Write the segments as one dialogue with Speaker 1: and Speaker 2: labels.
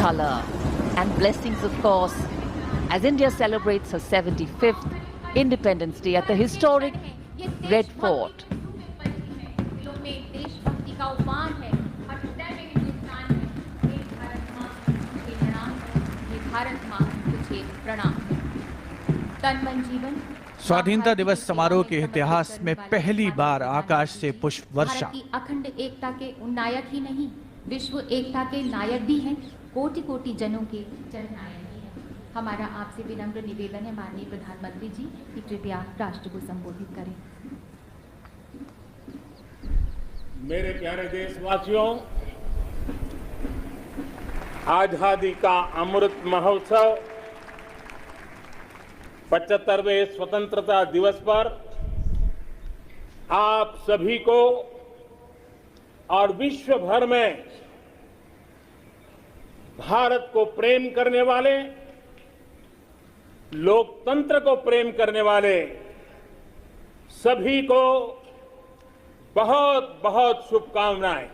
Speaker 1: color. And blessings, of course, as India celebrates her 75th Independence Day at the historic Red Fort.
Speaker 2: स्वाधीनता दिवस समारोह के इतिहास में पहली बार आकाश से पुष्प वर्षा।
Speaker 3: की अखंड एकता के नायक ही नहीं, विश्व एकता के नायक भी हैं, कोटि कोटि जनों के जननायक भी हैं। हमारा आपसे विनम्र निवेदन है माननीय प्रधानमंत्री जी कि कृपया राष्ट्र को संबोधित करें।
Speaker 4: मेरे प्यारे देशवासियों, आजादी का अमृत महोत्सव 75वें स्वतंत्रता दिवस पर आप सभी को और विश्व भर में भारत को प्रेम करने वाले, लोकतंत्र को प्रेम करने वाले सभी को बहुत बहुत शुभकामनाएं।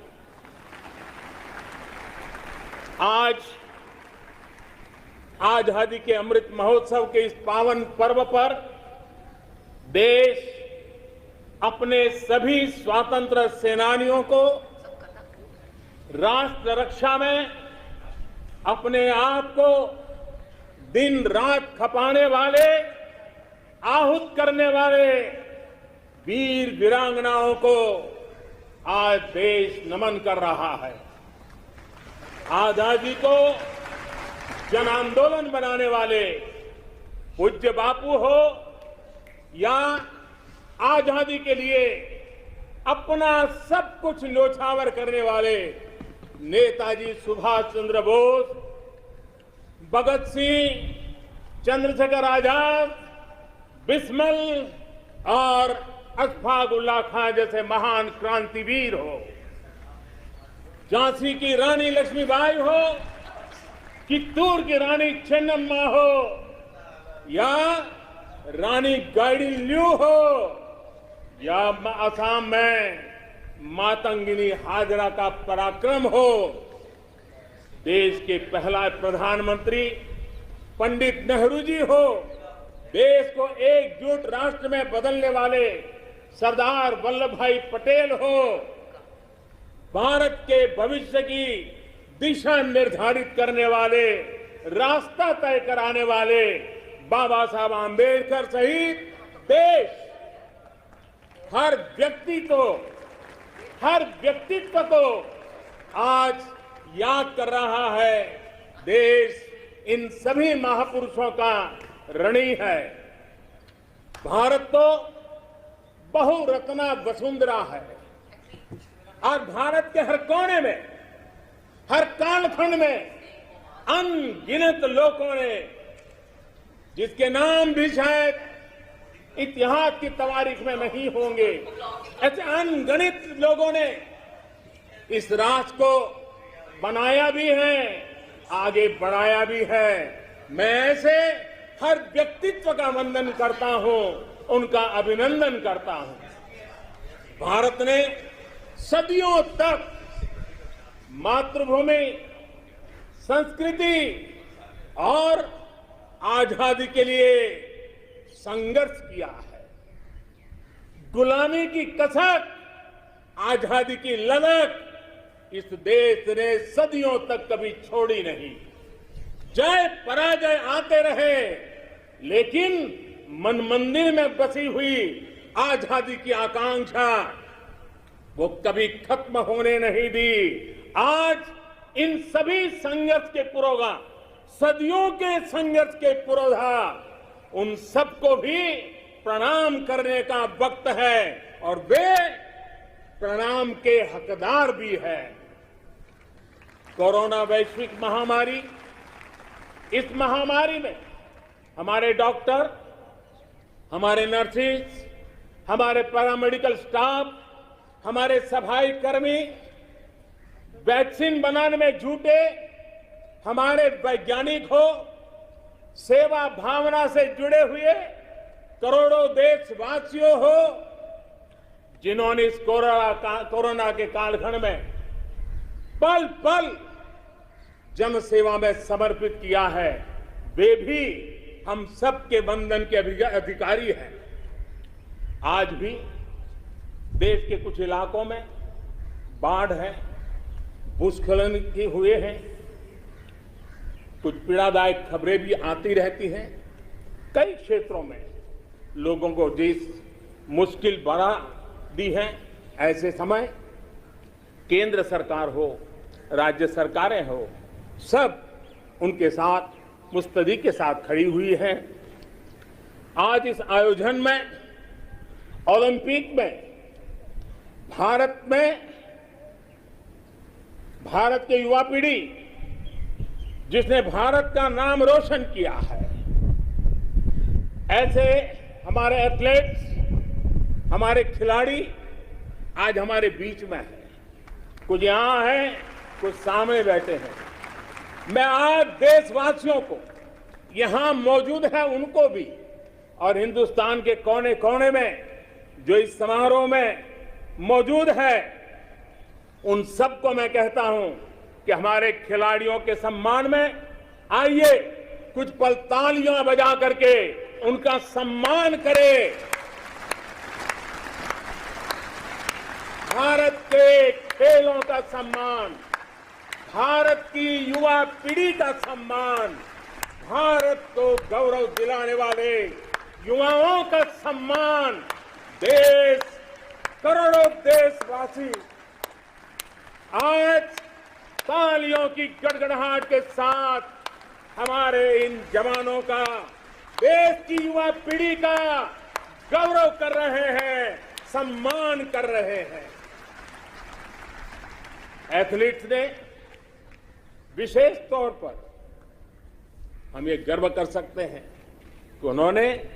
Speaker 4: आज आजादी के अमृत महोत्सव के इस पावन पर्व पर देश अपने सभी स्वतंत्र सेनानियों को राष्ट्र रक्षा में अपने आप को दिन रात खपाने वाले, आहूत करने वाले वीर वीरांगनाओं को आज देश नमन कर रहा है। आजादी को जन आंदोलन बनाने वाले पूज्य बापू हो या आजादी के लिए अपना सब कुछ न्योछावर करने वाले नेताजी सुभाष चंद्र बोस, भगत सिंह, चंद्रशेखर आजाद, बिस्मिल और अशफाक उल्लाह खां जैसे महान क्रांतिवीर हो, झांसी की रानी लक्ष्मीबाई हो, चित्तूर की रानी चेन्नम्मा हो या रानी गाइडिंलियू हो या असम में मातंगिनी हाजरा का पराक्रम हो, देश के पहला प्रधानमंत्री पंडित नेहरू जी हो, देश को एकजुट राष्ट्र में बदलने वाले सरदार वल्लभ भाई पटेल हो, भारत के भविष्य की दिशा निर्धारित करने वाले, रास्ता तय कराने वाले बाबा साहब आंबेडकर सहित देश हर व्यक्तित्व को आज याद कर रहा है। देश इन सभी महापुरुषों का ऋणी है। भारत तो बहुरत्ना वसुंधरा है और भारत के हर कोने में, हर कालखंड में अनगिनत लोगों ने, जिसके नाम भी शायद इतिहास की तवारीख में नहीं होंगे, ऐसे अनगिनत लोगों ने इस राष्ट्र को बनाया भी है, आगे बढ़ाया भी है। मैं ऐसे हर व्यक्तित्व का वंदन करता हूं, उनका अभिनंदन करता हूं। भारत ने सदियों तक मातृभूमि, संस्कृति और आजादी के लिए संघर्ष किया है। गुलामी की कसक, आजादी की ललक इस देश ने सदियों तक कभी छोड़ी नहीं। जय पराजय आते रहे, लेकिन मन मंदिर में बसी हुई आजादी की आकांक्षा वो कभी खत्म होने नहीं दी। आज इन सभी संघर्ष के पुरोधा, सदियों के संघर्ष के पुरोधा, उन सबको भी प्रणाम करने का वक्त है और वे प्रणाम के हकदार भी है। कोरोना वैश्विक महामारी, इस महामारी में हमारे डॉक्टर, हमारे नर्सेज, हमारे पैरामेडिकल स्टाफ, हमारे सफाई कर्मी वैक्सीन बनाने में जुटे, हमारे वैज्ञानिक हो, सेवा भावना से जुड़े हुए करोड़ों देशवासियों हो, जिन्होंने इस कोरोना के कालखंड में पल पल जन सेवा में समर्पित किया है, वे भी हम सबके वंदन के अधिकारी हैं। आज भी देश के कुछ इलाकों में बाढ़ है, भूस्खलन की हुए हैं, कुछ पीड़ादायक खबरें भी आती रहती हैं। कई क्षेत्रों में लोगों को जिस मुश्किल बढ़ा दी है, ऐसे समय केंद्र सरकार हो, राज्य सरकारें हो, सब उनके साथ मुस्तैदी के साथ खड़ी हुई है। आज इस आयोजन में, ओलंपिक में भारत के युवा पीढ़ी जिसने भारत का नाम रोशन किया है, ऐसे हमारे एथलीट्स, हमारे खिलाड़ी आज हमारे बीच में हैं। कुछ यहां हैं, कुछ सामने बैठे हैं। मैं आज देशवासियों को, यहां मौजूद है उनको भी, और हिंदुस्तान के कोने कोने में जो इस समारोह में मौजूद है, उन सबको मैं कहता हूं कि हमारे खिलाड़ियों के सम्मान में आइए कुछ पल तालियां बजा करके उनका सम्मान करें। भारत के खेलों का सम्मान, भारत की युवा पीढ़ी का सम्मान, भारत को गौरव दिलाने वाले युवाओं का सम्मान, देश, करोड़ों देशवासी आज तालियों की गड़गड़ाहट के साथ हमारे इन जवानों का, देश की युवा पीढ़ी का गौरव कर रहे हैं, सम्मान कर रहे हैं। एथलीट्स ने विशेष तौर पर हम ये गर्व कर सकते हैं कि उन्होंने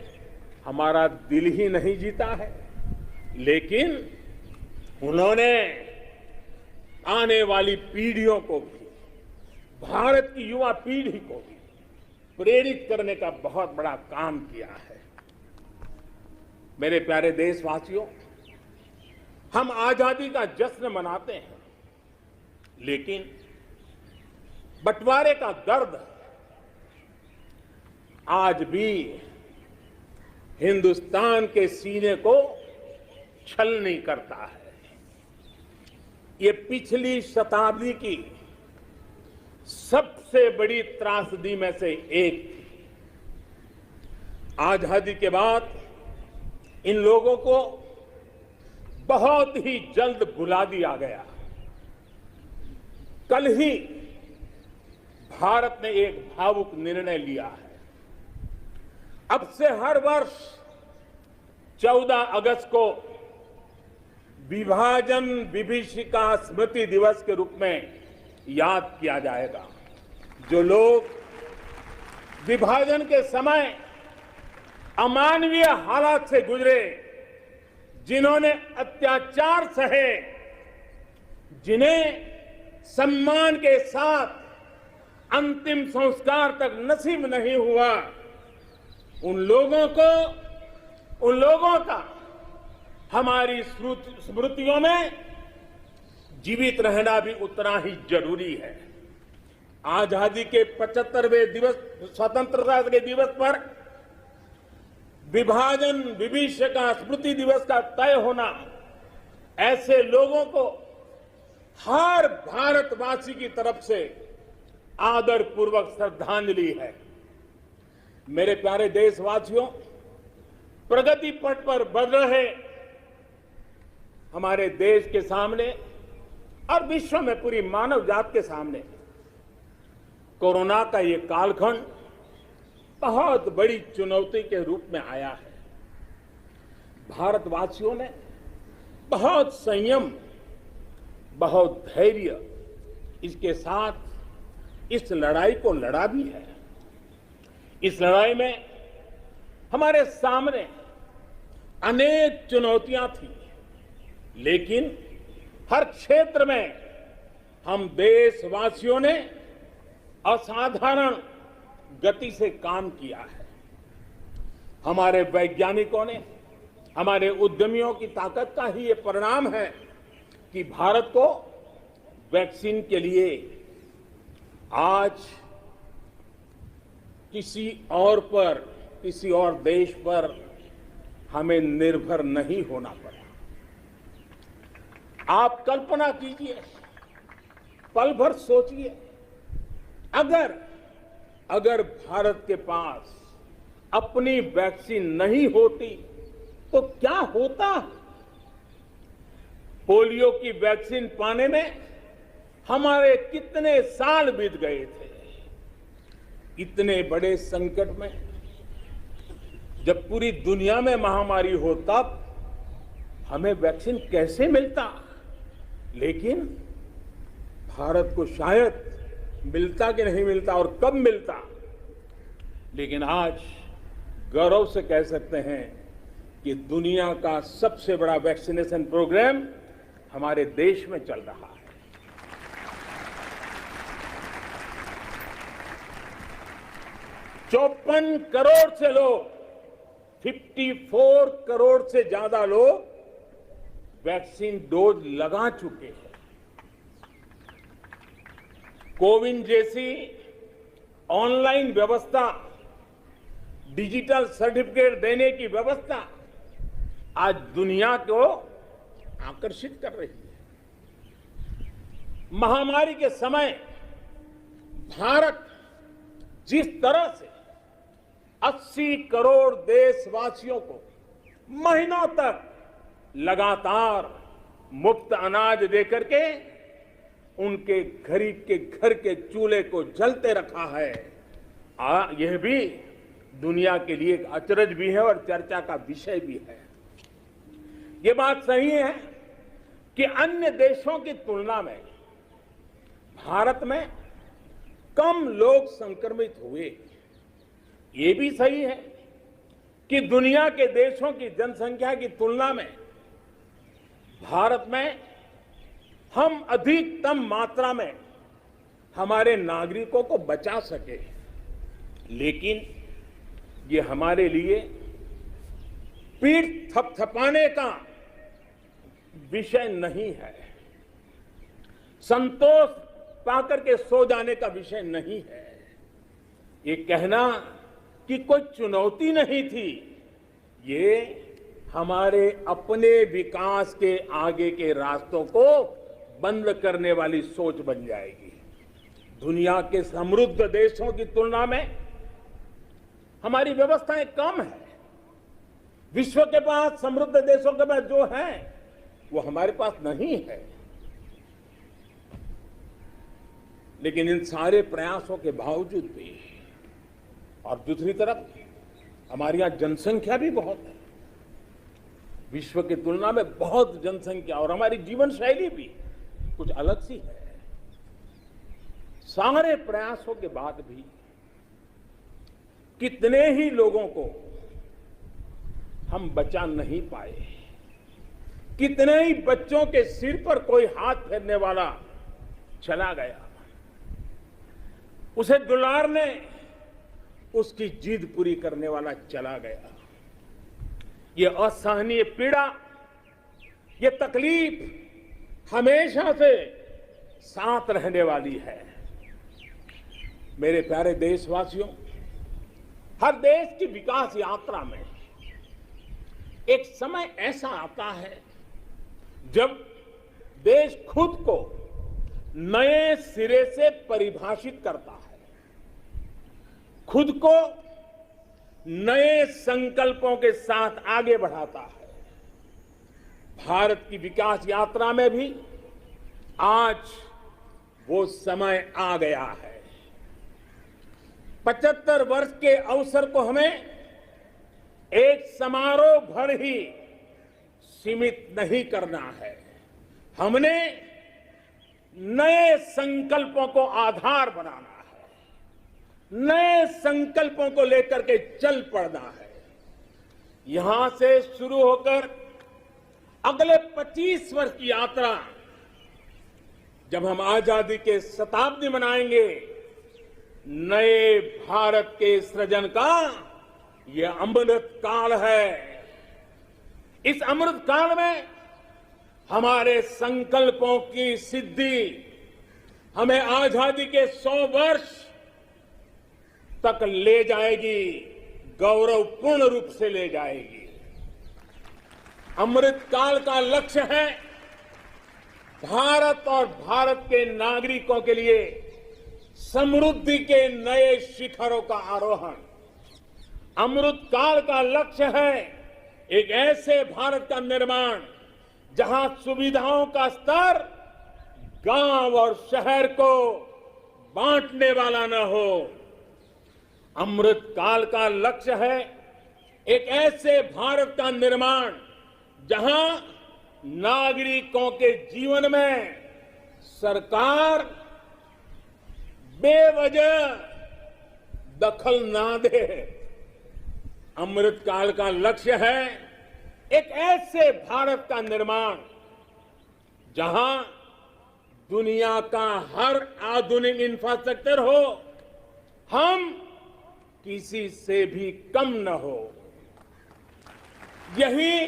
Speaker 4: हमारा दिल ही नहीं जीता है, लेकिन उन्होंने आने वाली पीढ़ियों को भी, भारत की युवा पीढ़ी को भी प्रेरित करने का बहुत बड़ा काम किया है। मेरे प्यारे देशवासियों, हम आजादी का जश्न मनाते हैं, लेकिन बंटवारे का दर्द आज भी हिंदुस्तान के सीने को छलनी करता है। ये पिछली शताब्दी की सबसे बड़ी त्रासदी में से एक थी। आजादी के बाद इन लोगों को बहुत ही जल्द भुला दिया गया। कल ही भारत ने एक भावुक निर्णय लिया है। अब से हर वर्ष 14 अगस्त को विभाजन विभीषिका स्मृति दिवस के रूप में याद किया जाएगा। जो लोग विभाजन के समय अमानवीय हालात से गुजरे, जिन्होंने अत्याचार सहे, जिन्हें सम्मान के साथ अंतिम संस्कार तक नसीब नहीं हुआ, उन लोगों का हमारी स्मृतियों में जीवित रहना भी उतना ही जरूरी है। आजादी के 75वें दिवस, स्वतंत्रता के दिवस पर विभाजन विभीषिका स्मृति दिवस का तय होना, ऐसे लोगों को हर भारतवासी की तरफ से आदर पूर्वक श्रद्धांजलि है। मेरे प्यारे देशवासियों, प्रगति पथ पर बढ़ रहे हमारे देश के सामने और विश्व में पूरी मानव जात के सामने कोरोना का ये कालखंड बहुत बड़ी चुनौती के रूप में आया है। भारतवासियों ने बहुत संयम, बहुत धैर्य इसके साथ इस लड़ाई को लड़ा भी है। इस लड़ाई में हमारे सामने अनेक चुनौतियां थी, लेकिन हर क्षेत्र में हम देशवासियों ने असाधारण गति से काम किया है। हमारे वैज्ञानिकों ने, हमारे उद्यमियों की ताकत का ही ये परिणाम है कि भारत को वैक्सीन के लिए आज किसी और पर, किसी और देश पर हमें निर्भर नहीं होना पड़ा। आप कल्पना कीजिए, पल भर सोचिए, अगर भारत के पास अपनी वैक्सीन नहीं होती तो क्या होता। पोलियो की वैक्सीन पाने में हमारे कितने साल बीत गए थे। इतने बड़े संकट में जब पूरी दुनिया में महामारी हो तब हमें वैक्सीन कैसे मिलता। लेकिन भारत को शायद मिलता कि नहीं मिलता और कब मिलता, लेकिन आज गौरव से कह सकते हैं कि दुनिया का सबसे बड़ा वैक्सीनेशन प्रोग्राम हमारे देश में चल रहा है। 54 करोड़ से लोग, 54 करोड़ से ज्यादा लोग वैक्सीन डोज लगा चुके हैं। कोविन जैसी ऑनलाइन व्यवस्था, डिजिटल सर्टिफिकेट देने की व्यवस्था आज दुनिया को आकर्षित कर रही है। महामारी के समय भारत जिस तरह से 80 करोड़ देशवासियों को महीनों तक लगातार मुफ्त अनाज देकर के उनके गरीब के घर के चूल्हे को जलते रखा है, यह भी दुनिया के लिए एक अचरज भी है और चर्चा का विषय भी है। ये बात सही है कि अन्य देशों की तुलना में भारत में कम लोग संक्रमित हुए। ये भी सही है कि दुनिया के देशों की जनसंख्या की तुलना में भारत में हम अधिकतम मात्रा में हमारे नागरिकों को बचा सके। लेकिन ये हमारे लिए पीठ थपथपाने का विषय नहीं है, संतोष पाकर के सो जाने का विषय नहीं है। ये कहना कि कोई चुनौती नहीं थी, ये हमारे अपने विकास के आगे के रास्तों को बंद करने वाली सोच बन जाएगी। दुनिया के समृद्ध देशों की तुलना में हमारी व्यवस्थाएं कम है। विश्व के पास, समृद्ध देशों के पास जो है वो हमारे पास नहीं है। लेकिन इन सारे प्रयासों के बावजूद भी, और दूसरी तरफ हमारे यहां जनसंख्या भी बहुत है, विश्व की तुलना में बहुत जनसंख्या, और हमारी जीवन शैली भी कुछ अलग सी है। सारे प्रयासों के बाद भी कितने ही लोगों को हम बचा नहीं पाए। कितने ही बच्चों के सिर पर कोई हाथ फेरने वाला चला गया। उसे दुलारने, उसकी जिद पूरी करने वाला चला गया। ये असहनीय पीड़ा, ये तकलीफ हमेशा से साथ रहने वाली है। मेरे प्यारे देशवासियों, हर देश की विकास यात्रा में एक समय ऐसा आता है जब देश खुद को नए सिरे से परिभाषित करता है, खुद को नए संकल्पों के साथ आगे बढ़ाता है। भारत की विकास यात्रा में भी आज वो समय आ गया है। 75 वर्ष के अवसर को हमें एक समारोह भर ही सीमित नहीं करना है। हमने नए संकल्पों को आधार बनाना है, नए संकल्पों को लेकर के चल पड़ना है। यहां से शुरू होकर अगले 25 वर्ष की यात्रा, जब हम आजादी के शताब्दी मनाएंगे, नए भारत के सृजन का यह अमृत काल है। इस अमृत काल में हमारे संकल्पों की सिद्धि, हमें आजादी के 100 वर्ष तक ले जाएगी, गौरवपूर्ण रूप से ले जाएगी। अमृत काल का लक्ष्य है भारत और भारत के नागरिकों के लिए समृद्धि के नए शिखरों का आरोहण। अमृत काल का लक्ष्य है एक ऐसे भारत का निर्माण जहां सुविधाओं का स्तर गांव और शहर को बांटने वाला न हो। अमृत काल का लक्ष्य है एक ऐसे भारत का निर्माण जहां नागरिकों के जीवन में सरकार बेवजह दखल ना दे। अमृत काल का लक्ष्य है एक ऐसे भारत का निर्माण जहां दुनिया का हर आधुनिक इंफ्रास्ट्रक्चर हो, हम किसी से भी कम न हो। यही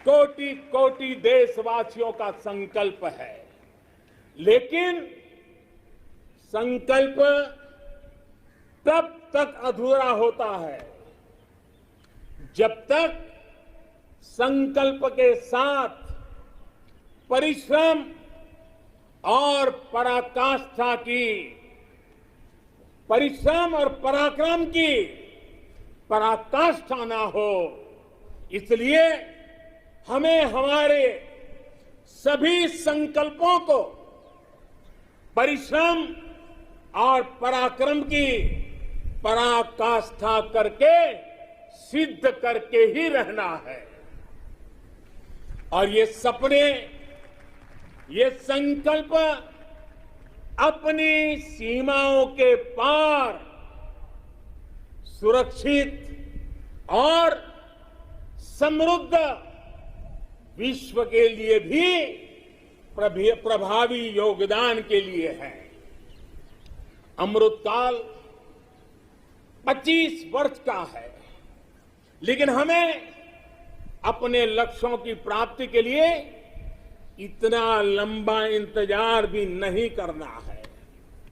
Speaker 4: कोटि कोटि देशवासियों का संकल्प है। लेकिन संकल्प तब तक अधूरा होता है जब तक संकल्प के साथ परिश्रम और पराकाष्ठा की, परिश्रम और पराक्रम की पराकाष्ठा ना हो। इसलिए हमें हमारे सभी संकल्पों को परिश्रम और पराक्रम की पराकाष्ठा करके सिद्ध करके ही रहना है। और ये सपने, ये संकल्प अपनी सीमाओं के पार सुरक्षित और समृद्ध विश्व के लिए भी प्रभावी योगदान के लिए है। अमृतकाल 25 वर्ष का है, लेकिन हमें अपने लक्ष्यों की प्राप्ति के लिए इतना लंबा इंतजार भी नहीं करना है।